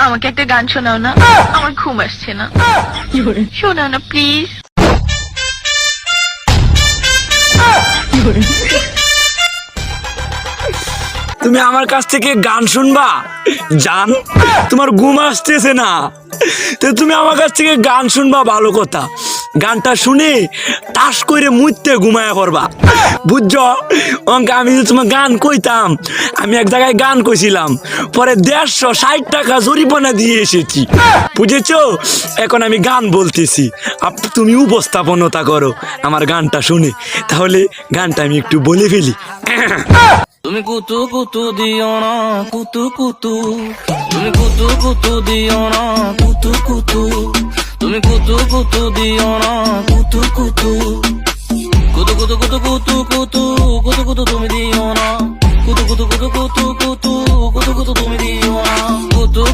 আমাকে একটা গান শোনাও না, আমার ঘুম আসছে না। শোনাও না প্লিজ। তুমি আমার কাছ থেকে গান শুনবা জান? তোমার ঘুম আসতেছে না, তো তুমি আমার কাছ থেকে গান শুনবা ভালো কথা। গানটা শুনে টাস করে মুইতে ঘুমায়া করবা, বুঝছো? অঙ্কে আমি যে তোমার গান কইতাম, আমি এক জায়গায় গান কইছিলাম, পরে 160 টাকা জরিমানা দিয়ে এসেছি, বুঝেছো? এখন আমি গান বলতেছি, তুমি উপস্থাপনতা করো আমার গানটা শুনে। তাহলে গানটা আমি একটু বলে ফেলি। তুমি কুতু কুতু দিও না কুতু কুতু, তুমি কুতু কুতু দিও না কুতু কুতু, তুমি কুতু কুতু দিও না কুতু কুতু, কুতু কুতু কুতু কুতু কুতু কুতু কুতু তুমি দিও না কুতু কুতু কুতু কুতু কুতু